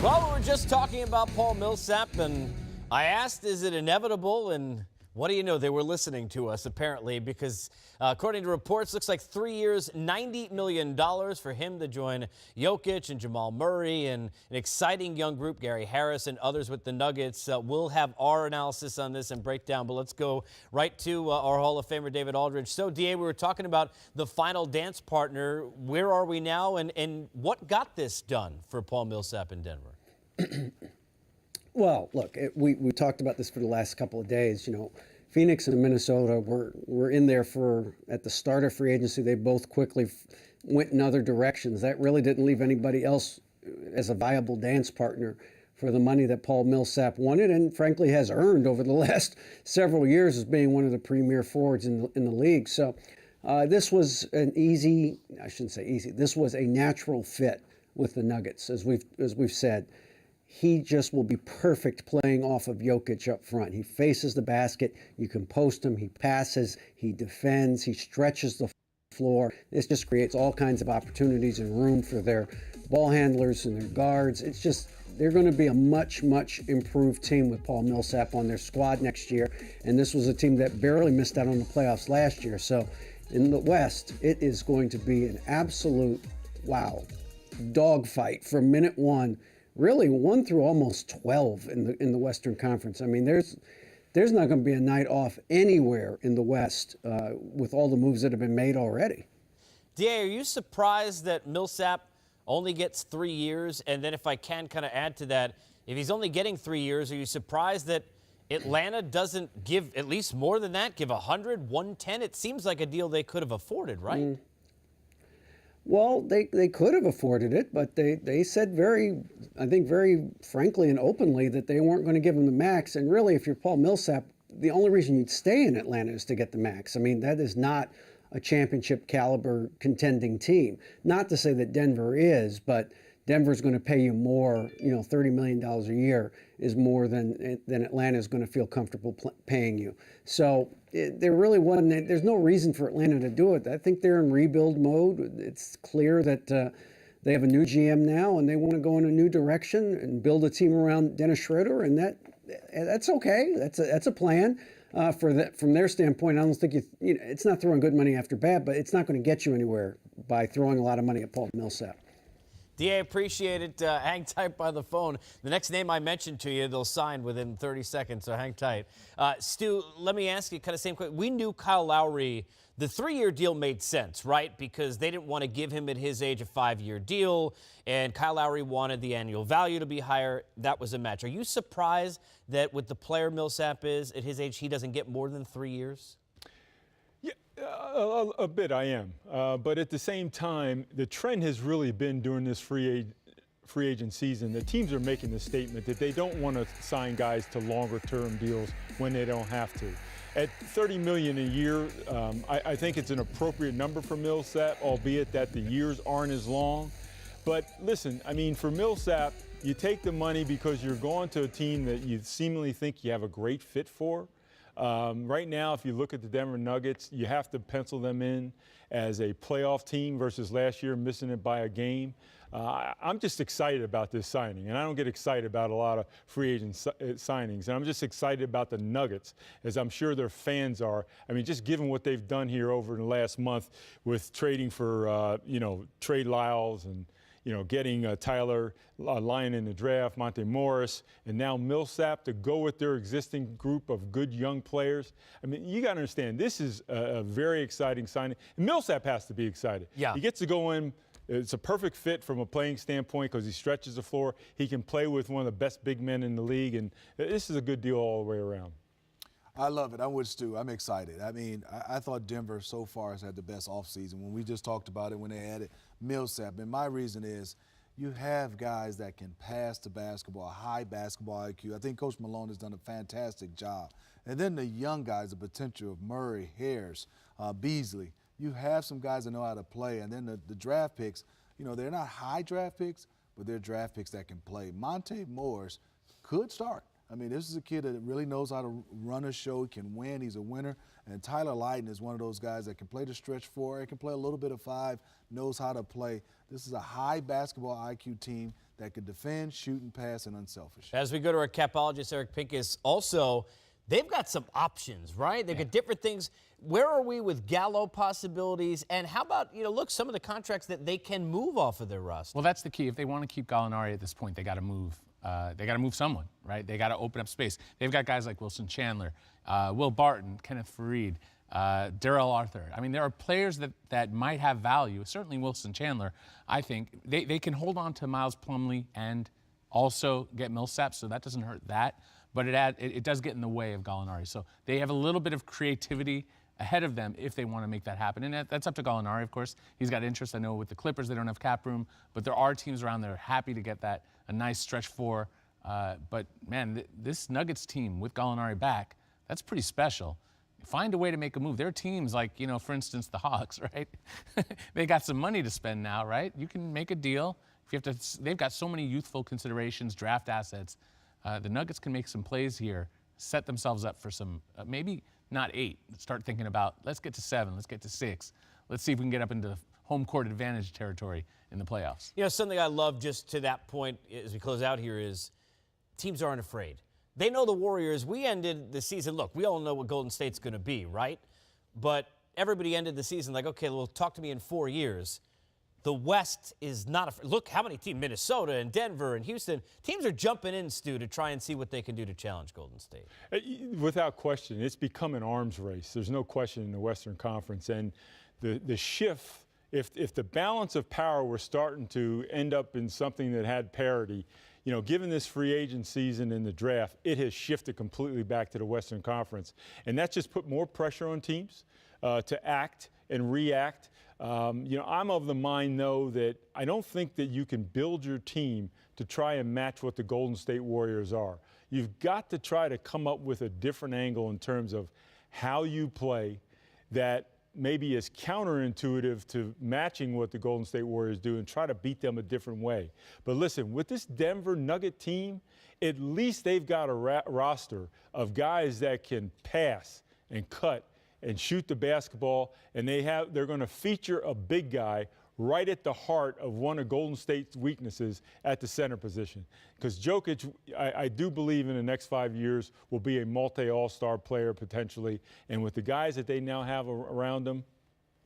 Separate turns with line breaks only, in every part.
Well, we were just talking about Paul Millsap, and I asked, is it inevitable? And what do you know? They were listening to us, apparently, because according to reports, looks like 3 years, $90 million for him to join Jokic and Jamal Murray and an exciting young group, Gary Harris and others with the Nuggets. We'll have our analysis on this and breakdown, but let's go right to our Hall of Famer, David Aldridge. So, DA, we were talking about the final dance partner. Where are we now, and what got this done for Paul Millsap in Denver?
Well, look, we talked about this for the last couple of days. Phoenix and Minnesota were in there at the start of free agency. They both quickly went in other directions. That really didn't leave anybody else as a viable dance partner for the money that Paul Millsap wanted and frankly has earned over the last several years as being one of the premier forwards in the league. So this was an easy, I shouldn't say easy, this was a natural fit with the Nuggets, as we've said. He just will be perfect playing off of Jokic up front. He faces the basket. You can post him. He passes. He defends. He stretches the floor. This just creates all kinds of opportunities and room for their ball handlers and their guards. It's just, they're going to be a much, much improved team with Paul Millsap on their squad next year. And this was a team that barely missed out on the playoffs last year. So in the West, it is going to be an absolute, dogfight from minute one. Really 1 through almost 12 in the Western Conference. I mean, there's not going to be a night off anywhere in the West with all the moves that have been made already.
DA, are you surprised that Millsap only gets 3 years? And then if I can kind of add to that, if he's only getting 3 years, are you surprised that Atlanta doesn't give at least more than that, give 100, 110? It seems like a deal they could have afforded, right?
Well, they could have afforded it, but they said very frankly and openly that they weren't going to give him the max. And really, if you're Paul Millsap, the only reason you'd stay in Atlanta is to get the max. I mean, that is not a championship caliber contending team. Not to say that Denver is, but Denver's going to pay you more. $30 million a year is more than Atlanta is going to feel comfortable paying you. So there really wasn't. There's no reason for Atlanta to do it. I think they're in rebuild mode. It's clear that they have a new GM now, and they want to go in a new direction and build a team around Dennis Schroeder, and that's okay. That's a plan. From their standpoint, I don't think it's not throwing good money after bad, but it's not going to get you anywhere by throwing a lot of money at Paul Millsap.
DA, appreciate it. Hang tight by the phone. The next name I mentioned to you, they'll sign within 30 seconds, so hang tight. Stu, let me ask you kind of same question. We knew Kyle Lowry, the 3-year deal made sense, right? Because they didn't want to give him at his age a 5-year deal, and Kyle Lowry wanted the annual value to be higher. That was a match. Are you surprised that with the player Millsap is, at his age, he doesn't get more than 3 years?
A bit I am, but at the same time, the trend has really been during this free agent season. The teams are making the statement that they don't want to sign guys to longer-term deals when they don't have to. At $30 million a year, I think it's an appropriate number for Millsap, albeit that the years aren't as long. But listen, I mean, for Millsap, you take the money because you're going to a team that you seemingly think you have a great fit for. Right now, if you look at the Denver Nuggets, you have to pencil them in as a playoff team versus last year missing it by a game. I'm just excited about this signing, and I don't get excited about a lot of free agent signings. And I'm just excited about the Nuggets, as I'm sure their fans are. I mean, just given what they've done here over the last month with trading for, Trey Lyles and, getting Tyler Lyon in the draft, Monte Morris, and now Millsap to go with their existing group of good young players. I mean, you got to understand, this is a very exciting signing. And Millsap has to be excited.
Yeah.
He gets to go in. It's a perfect fit from a playing standpoint because he stretches the floor. He can play with one of the best big men in the league, and this is a good deal all the way around.
I love it. I'm with Stu. I'm excited. I mean, I thought Denver so far has had the best offseason. When we just talked about it when they added Millsap. And my reason is you have guys that can pass the basketball, high basketball IQ. I think Coach Malone has done a fantastic job. And then the young guys, the potential of Murray, Harris, Beasley. You have some guys that know how to play. And then the draft picks, they're not high draft picks, but they're draft picks that can play. Monte Morris could start. I mean, this is a kid that really knows how to run a show. He can win. He's a winner. And Tyler Lydon is one of those guys that can play the stretch four. He can play a little bit of five, knows how to play. This is a high basketball IQ team that can defend, shoot, and pass, and unselfish.
As we go to our capologist, Eric Pincus, also, they've got some options, right? They've got different things. Where are we with Gallo possibilities? And how about, look, some of the contracts that they can move off of their roster?
Well, that's the key. If they want to keep Gallinari at this point, they got to move. They got to move someone, right? They got to open up space. They've got guys like Wilson Chandler, Will Barton, Kenneth Fareed, Darrell Arthur. I mean, there are players that might have value. Certainly Wilson Chandler, I think. They can hold on to Miles Plumlee and also get Millsap, so that doesn't hurt that. But it does get in the way of Gallinari. So they have a little bit of creativity ahead of them if they want to make that happen. And that's up to Gallinari, of course. He's got interest. I know with the Clippers, they don't have cap room, but there are teams around there happy to get a nice stretch four. But, man, this Nuggets team with Gallinari back, that's pretty special. Find a way to make a move. There are teams like, for instance, the Hawks, right? They got some money to spend now, right? You can make a deal. They've got so many youthful considerations, draft assets. The Nuggets can make some plays here, set themselves up for some, maybe not 8. Start thinking about, let's get to 7, let's get to 6. Let's see if we can get up into home court advantage territory in the playoffs.
Something I love just to that point as we close out here is teams aren't afraid. They know the Warriors. We ended the season, look, we all know what Golden State's going to be, right? But everybody ended the season like, okay, well, talk to me in 4 years. The West is not afraid. Look how many teams, Minnesota and Denver and Houston, teams are jumping in, Stu, to try and see what they can do to challenge Golden State.
Without question, it's become an arms race. There's no question in the Western Conference. And the shift, if the balance of power were starting to end up in something that had parity, given this free agent season in the draft, it has shifted completely back to the Western Conference. And that's just put more pressure on teams to act and react. I'm of the mind, though, that I don't think that you can build your team to try and match what the Golden State Warriors are. You've got to try to come up with a different angle in terms of how you play that maybe is counterintuitive to matching what the Golden State Warriors do and try to beat them a different way. But listen, with this Denver Nugget team, at least they've got a roster of guys that can pass and cut and shoot the basketball, and they're going to feature a big guy right at the heart of one of Golden State's weaknesses at the center position. Because Jokic, I do believe in the next 5 years will be a multi-all-star player potentially, and with the guys that they now have around them,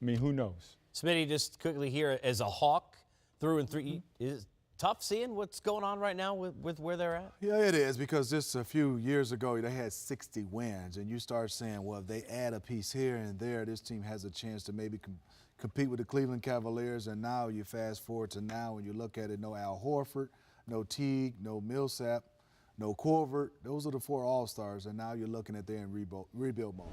I mean, who knows?
Smitty, just quickly here, as a Hawk through and through, is tough seeing what's going on right now with where they're at?
Yeah, it is, because just a few years ago, they had 60 wins, and you start saying, well, if they add a piece here and there, this team has a chance to maybe compete with the Cleveland Cavaliers. And now you fast forward to now, and you look at it, no Al Horford, no Teague, no Millsap, no Corvert. Those are the 4 All-Stars, and now you're looking at they're in rebuild mode.